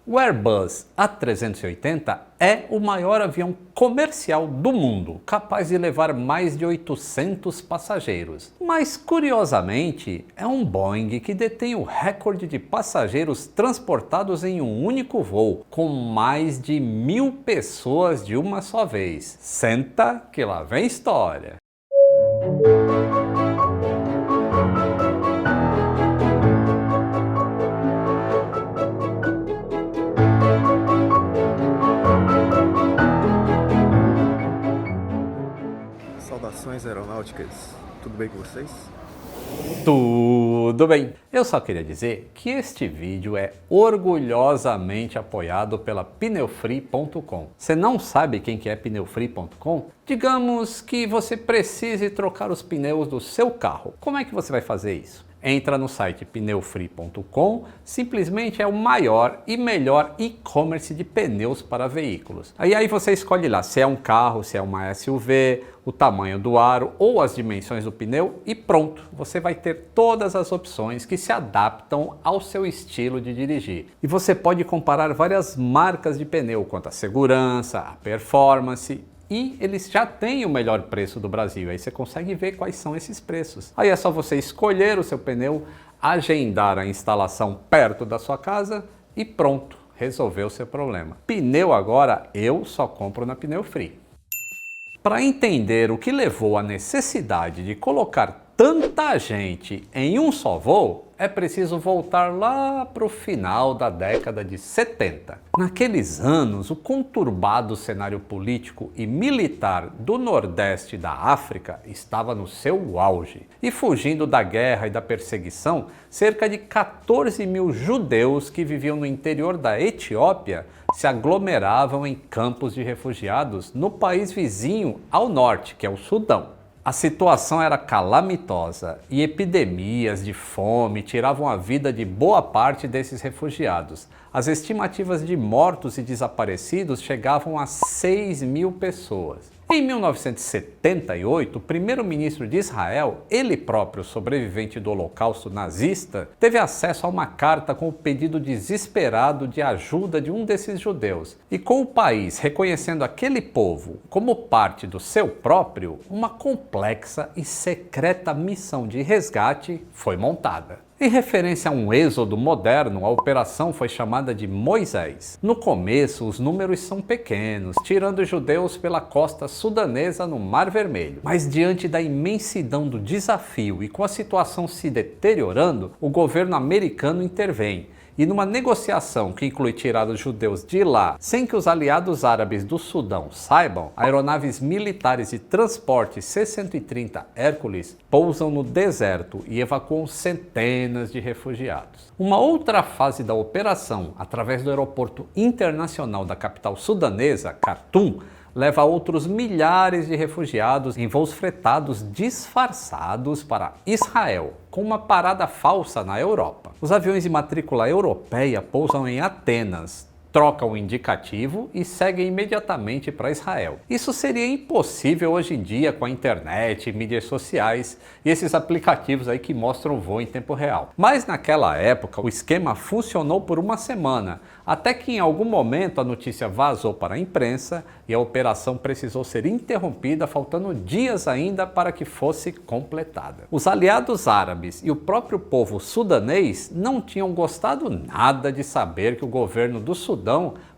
O Airbus A380 é o maior avião comercial do mundo, capaz de levar mais de 800 passageiros. Mas, curiosamente, é um Boeing que detém o recorde de passageiros transportados em um único voo, com mais de 1000 pessoas de uma só vez. Senta que lá vem história! Saudações aeronáuticas, tudo bem com vocês? Tudo bem! Eu só queria dizer que este vídeo é orgulhosamente apoiado pela Pneufree.com. Você não sabe quem que é Pneufree.com? Digamos que você precise trocar os pneus do seu carro. Como é que você vai fazer isso? Entra no site Pneufree.com, simplesmente é o maior e melhor e-commerce de pneus para veículos. Aí você escolhe lá se é um carro, se é uma SUV, o tamanho do aro ou as dimensões do pneu e pronto, você vai ter todas as opções que se adaptam ao seu estilo de dirigir. E você pode comparar várias marcas de pneu quanto à segurança, à performance. E eles já têm o melhor preço do Brasil, aí você consegue ver quais são esses preços. Aí é só você escolher o seu pneu, agendar a instalação perto da sua casa e pronto, resolveu o seu problema. Pneu agora eu só compro na Pneufree. Para entender o que levou à necessidade de colocar tanta gente em um só voo, é preciso voltar lá para o final da década de 70. Naqueles anos, o conturbado cenário político e militar do Nordeste da África estava no seu auge. E fugindo da guerra e da perseguição, cerca de 14 mil judeus que viviam no interior da Etiópia se aglomeravam em campos de refugiados no país vizinho ao norte, que é o Sudão. A situação era calamitosa e epidemias de fome tiravam a vida de boa parte desses refugiados. As estimativas de mortos e desaparecidos chegavam a 6 mil pessoas. Em 1978, o primeiro-ministro de Israel, ele próprio sobrevivente do Holocausto nazista, teve acesso a uma carta com o pedido desesperado de ajuda de um desses judeus. E com o país reconhecendo aquele povo como parte do seu próprio, uma complexa e secreta missão de resgate foi montada. Em referência a um êxodo moderno, a operação foi chamada de Moisés. No começo, os números são pequenos, tirando os judeus pela costa sudanesa no Mar Vermelho. Mas diante da imensidão do desafio e com a situação se deteriorando, o governo americano intervém. E numa negociação que inclui tirar os judeus de lá sem que os aliados árabes do Sudão saibam, aeronaves militares de transporte C-130 Hércules pousam no deserto e evacuam centenas de refugiados. Uma outra fase da operação, através do aeroporto internacional da capital sudanesa, Khartoum, leva outros milhares de refugiados em voos fretados disfarçados para Israel, com uma parada falsa na Europa. Os aviões de matrícula europeia pousam em Atenas, trocam o indicativo e seguem imediatamente para Israel. Isso seria impossível hoje em dia com a internet, mídias sociais e esses aplicativos aí que mostram o voo em tempo real. Mas naquela época o esquema funcionou por uma semana, até que em algum momento a notícia vazou para a imprensa e a operação precisou ser interrompida, faltando dias ainda para que fosse completada. Os aliados árabes e o próprio povo sudanês não tinham gostado nada de saber que o governo do Sudão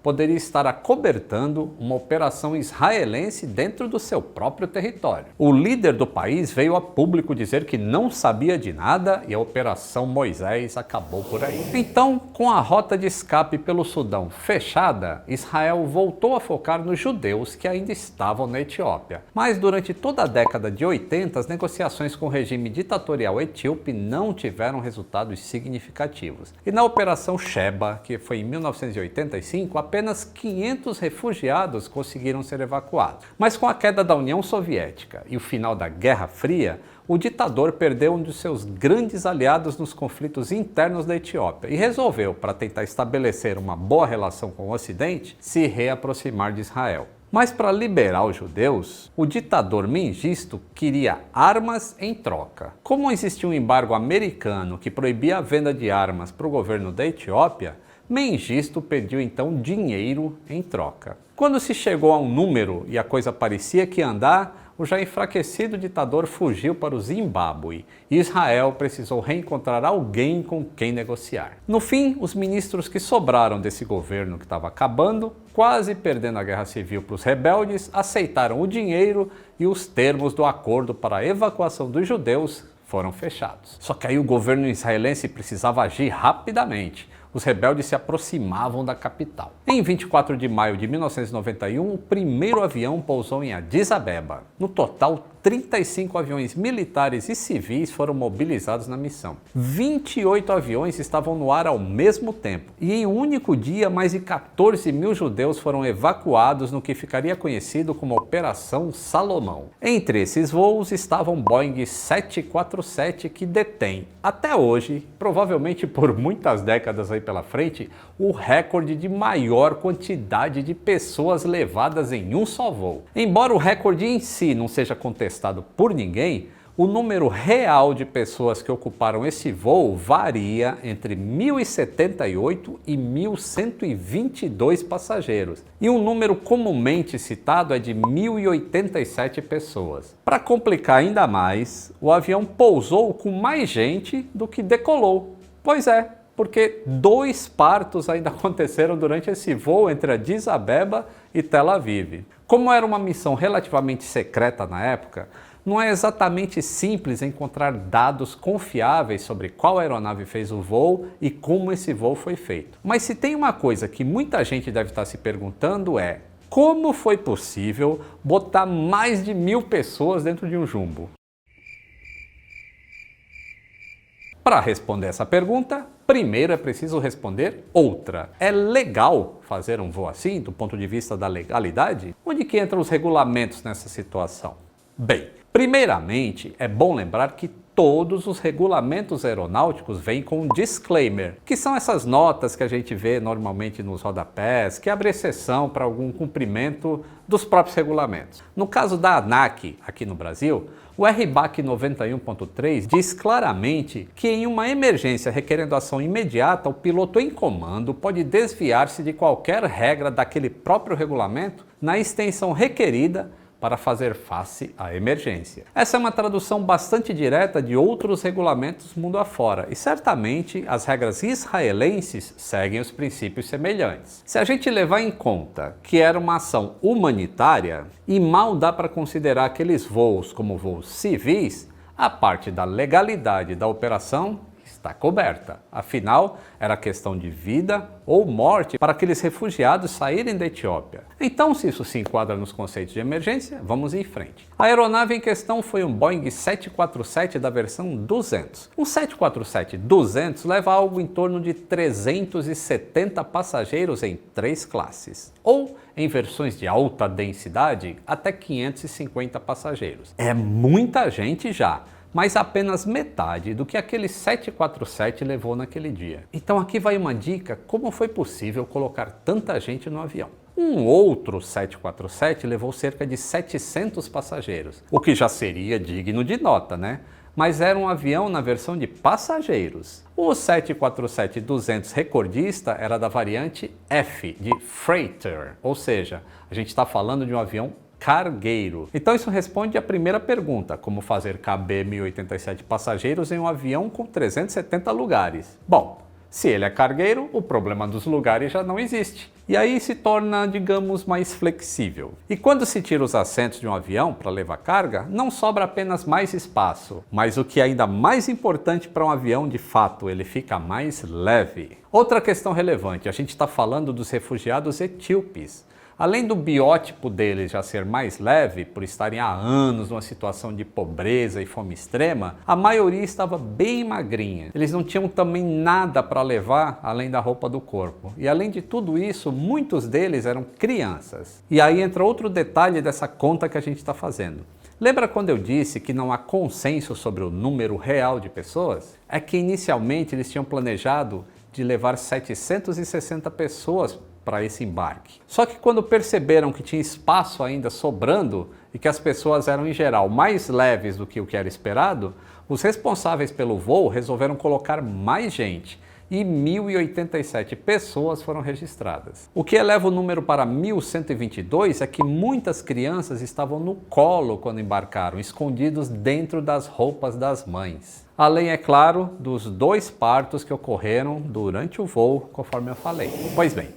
poderia estar acobertando uma operação israelense dentro do seu próprio território. O líder do país veio a público dizer que não sabia de nada e a Operação Moisés acabou por aí. Então, com a rota de escape pelo Sudão fechada, Israel voltou a focar nos judeus que ainda estavam na Etiópia. Mas durante toda a década de 80, as negociações com o regime ditatorial etíope não tiveram resultados significativos. E na Operação Sheba, que foi em 1985, apenas 500 refugiados conseguiram ser evacuados. Mas com a queda da União Soviética e o final da Guerra Fria, o ditador perdeu um dos seus grandes aliados nos conflitos internos da Etiópia e resolveu, para tentar estabelecer uma boa relação com o Ocidente, se reaproximar de Israel. Mas para liberar os judeus, o ditador Mengistu queria armas em troca. Como existia um embargo americano que proibia a venda de armas para o governo da Etiópia, Mengistu pediu então dinheiro em troca. Quando se chegou a um número e a coisa parecia que ia andar, o já enfraquecido ditador fugiu para o Zimbábue e Israel precisou reencontrar alguém com quem negociar. No fim, os ministros que sobraram desse governo que estava acabando, quase perdendo a guerra civil para os rebeldes, aceitaram o dinheiro e os termos do acordo para a evacuação dos judeus foram fechados. Só que aí o governo israelense precisava agir rapidamente. Os rebeldes se aproximavam da capital. Em 24 de maio de 1991, o primeiro avião pousou em Addis Abeba. No total, 35 aviões militares e civis foram mobilizados na missão. 28 aviões estavam no ar ao mesmo tempo. E em um único dia, mais de 14 mil judeus foram evacuados no que ficaria conhecido como Operação Salomão. Entre esses voos estava um Boeing 747 que detém, até hoje, provavelmente por muitas décadas aí pela frente, o recorde de maior quantidade de pessoas levadas em um só voo. Embora o recorde em si não seja contestado por ninguém, o número real de pessoas que ocuparam esse voo varia entre 1.078 e 1.122 passageiros. E um número comumente citado é de 1.087 pessoas. Para complicar ainda mais, o avião pousou com mais gente do que decolou. Pois é, porque 2 partos ainda aconteceram durante esse voo entre Addis Abeba e Tel Aviv. Como era uma missão relativamente secreta na época, não é exatamente simples encontrar dados confiáveis sobre qual aeronave fez o voo e como esse voo foi feito. Mas se tem uma coisa que muita gente deve estar se perguntando é: como foi possível botar mais de 1.000 pessoas dentro de um jumbo? Para responder essa pergunta, primeiro é preciso responder outra. É legal fazer um voo assim, do ponto de vista da legalidade? Onde que entram os regulamentos nessa situação? Bem, primeiramente é bom lembrar que todos os regulamentos aeronáuticos vêm com um disclaimer, que são essas notas que a gente vê normalmente nos rodapés, que abre exceção para algum cumprimento dos próprios regulamentos. No caso da ANAC, aqui no Brasil, o RBAC 91.3 diz claramente que em uma emergência requerendo ação imediata, o piloto em comando pode desviar-se de qualquer regra daquele próprio regulamento na extensão requerida para fazer face à emergência. Essa é uma tradução bastante direta de outros regulamentos mundo afora e certamente as regras israelenses seguem os princípios semelhantes. Se a gente levar em conta que era uma ação humanitária e mal dá para considerar aqueles voos como voos civis, a parte da legalidade da operação está coberta. Afinal, era questão de vida ou morte para aqueles refugiados saírem da Etiópia. Então, se isso se enquadra nos conceitos de emergência, vamos em frente. A aeronave em questão foi um Boeing 747 da versão 200. Um 747-200 leva algo em torno de 370 passageiros em 3 classes, ou em versões de alta densidade, até 550 passageiros. É muita gente já, mas apenas metade do que aquele 747 levou naquele dia. Então aqui vai uma dica como foi possível colocar tanta gente no avião. Um outro 747 levou cerca de 700 passageiros, o que já seria digno de nota, né? Mas era um avião na versão de passageiros. O 747-200 recordista era da variante F, de Freighter, ou seja, a gente está falando de um avião cargueiro. Então isso responde à primeira pergunta, como fazer caber 1.087 passageiros em um avião com 370 lugares. Bom, se ele é cargueiro, o problema dos lugares já não existe. E aí se torna, digamos, mais flexível. E quando se tira os assentos de um avião para levar carga, não sobra apenas mais espaço, mas o que é ainda mais importante para um avião, de fato, ele fica mais leve. Outra questão relevante, a gente está falando dos refugiados etíopes. Além do biótipo deles já ser mais leve, por estarem há anos numa situação de pobreza e fome extrema, a maioria estava bem magrinha. Eles não tinham também nada para levar além da roupa do corpo. E além de tudo isso, muitos deles eram crianças. E aí entra outro detalhe dessa conta que a gente está fazendo. Lembra quando eu disse que não há consenso sobre o número real de pessoas? É que inicialmente eles tinham planejado de levar 760 pessoas para esse embarque. Só que quando perceberam que tinha espaço ainda sobrando e que as pessoas eram em geral mais leves do que o que era esperado, os responsáveis pelo voo resolveram colocar mais gente. e 1.087 pessoas foram registradas. O que eleva o número para 1.122 é que muitas crianças estavam no colo quando embarcaram, escondidos dentro das roupas das mães. Além, é claro, dos 2 partos que ocorreram durante o voo, conforme eu falei. Pois bem,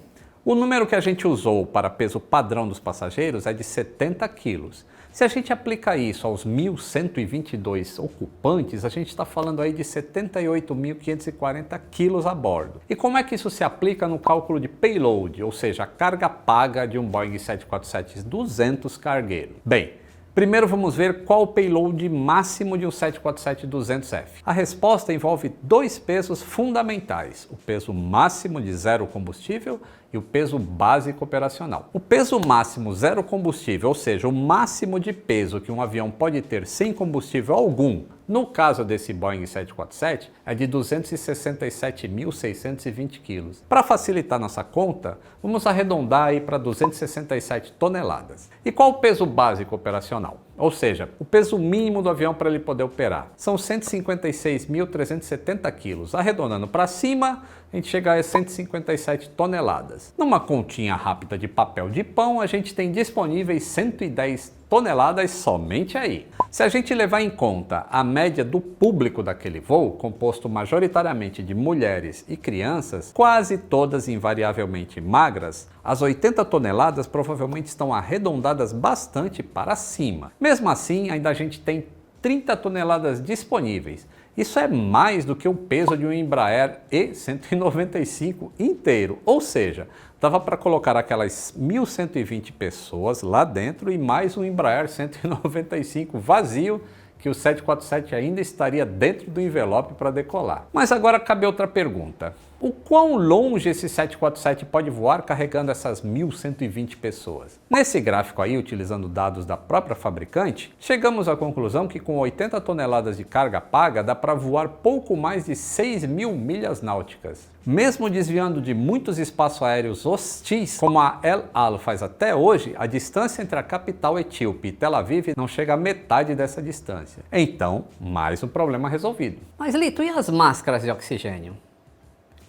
o número que a gente usou para peso padrão dos passageiros é de 70 quilos. Se a gente aplica isso aos 1.122 ocupantes, a gente está falando aí de 78.540 quilos a bordo. E como é que isso se aplica no cálculo de payload, ou seja, a carga paga de um Boeing 747-200 cargueiro? Bem, primeiro vamos ver qual o payload máximo de um 747-200F. A resposta envolve 2 pesos fundamentais, o peso máximo de zero combustível e o peso básico operacional. O peso máximo zero combustível, ou seja, o máximo de peso que um avião pode ter sem combustível algum, no caso desse Boeing 747, é de 267.620 quilos. Para facilitar nossa conta, vamos arredondar aí para 267 toneladas. E qual o peso básico operacional? Ou seja, o peso mínimo do avião para ele poder operar. São 156.370 quilos. Arredondando para cima, a gente chega a 157 toneladas. Numa continha rápida de papel de pão, a gente tem disponíveis 110 toneladas somente aí. Se a gente levar em conta a média do público daquele voo, composto majoritariamente de mulheres e crianças, quase todas invariavelmente magras, as 80 toneladas provavelmente estão arredondadas bastante para cima. Mesmo assim, ainda a gente tem 30 toneladas disponíveis. Isso é mais do que o peso de um Embraer E195 inteiro, ou seja, dava para colocar aquelas 1.120 pessoas lá dentro e mais um Embraer 195 vazio, que o 747 ainda estaria dentro do envelope para decolar. Mas agora cabe outra pergunta. O quão longe esse 747 pode voar carregando essas 1.120 pessoas? Nesse gráfico aí, utilizando dados da própria fabricante, chegamos à conclusão que com 80 toneladas de carga paga dá para voar pouco mais de 6.000 milhas náuticas. Mesmo desviando de muitos espaços aéreos hostis, como a El Al faz até hoje, a distância entre a capital etíope e Tel Aviv não chega à metade dessa distância. Então, mais um problema resolvido. Mas Lito, e as máscaras de oxigênio?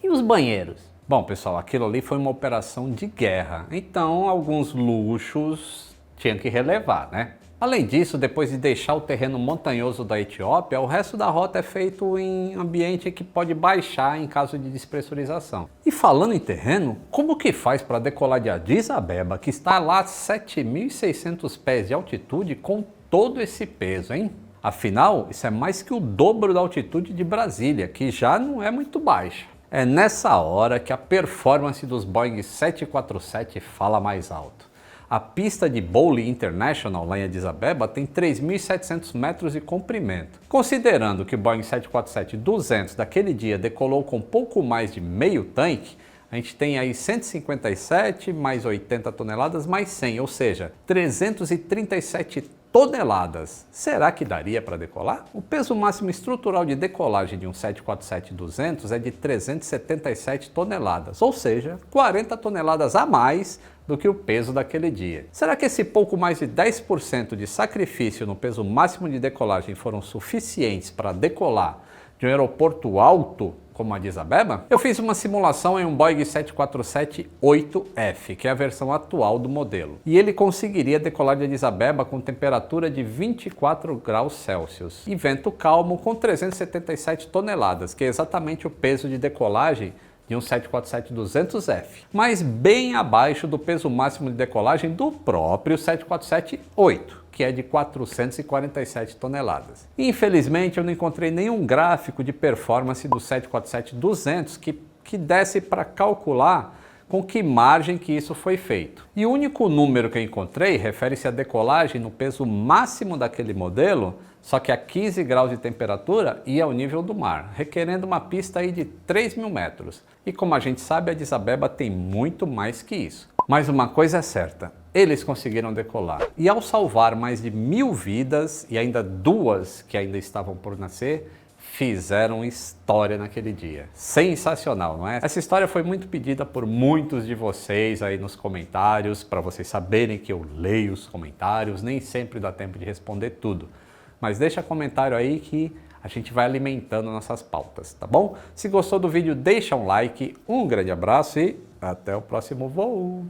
E os banheiros? Bom, pessoal, aquilo ali foi uma operação de guerra, então alguns luxos tinham que relevar, né? Além disso, depois de deixar o terreno montanhoso da Etiópia, o resto da rota é feito em ambiente que pode baixar em caso de despressurização. E falando em terreno, como que faz para decolar de Addis Abeba, que está lá a 7.600 pés de altitude, com todo esse peso, hein? Afinal, isso é mais que o dobro da altitude de Brasília, que já não é muito baixa. É nessa hora que a performance dos Boeing 747 fala mais alto. A pista de Bowling International, lá em Addis Abeba, tem 3.700 metros de comprimento. Considerando que o Boeing 747-200 daquele dia decolou com pouco mais de meio tanque, a gente tem aí 157 mais 80 toneladas mais 100, ou seja, 337 toneladas. Será que daria para decolar? O peso máximo estrutural de decolagem de um 747-200 é de 377 toneladas, ou seja, 40 toneladas a mais do que o peso daquele dia. Será que esse pouco mais de 10% de sacrifício no peso máximo de decolagem foram suficientes para decolar de um aeroporto alto como Addis Abeba? Eu fiz uma simulação em um Boeing 747-8F, que é a versão atual do modelo. E ele conseguiria decolar de Addis Abeba com temperatura de 24 graus Celsius e vento calmo com 377 toneladas, que é exatamente o peso de decolagem de um 747-200F, mas bem abaixo do peso máximo de decolagem do próprio 747-8, que é de 447 toneladas. Infelizmente, eu não encontrei nenhum gráfico de performance do 747-200 que desse para calcular com que margem que isso foi feito. E o único número que eu encontrei refere-se à decolagem no peso máximo daquele modelo, só que a 15 graus de temperatura e ao nível do mar, requerendo uma pista aí de 3.000 metros. E como a gente sabe, a Addis Abeba tem muito mais que isso. Mas uma coisa é certa, eles conseguiram decolar. E ao salvar mais de 1.000 vidas e ainda 2 que ainda estavam por nascer, fizeram história naquele dia. Sensacional, não é? Essa história foi muito pedida por muitos de vocês aí nos comentários, para vocês saberem que eu leio os comentários, nem sempre dá tempo de responder tudo. Mas deixa comentário aí que a gente vai alimentando nossas pautas, tá bom? Se gostou do vídeo, deixa um like, um grande abraço e até o próximo voo!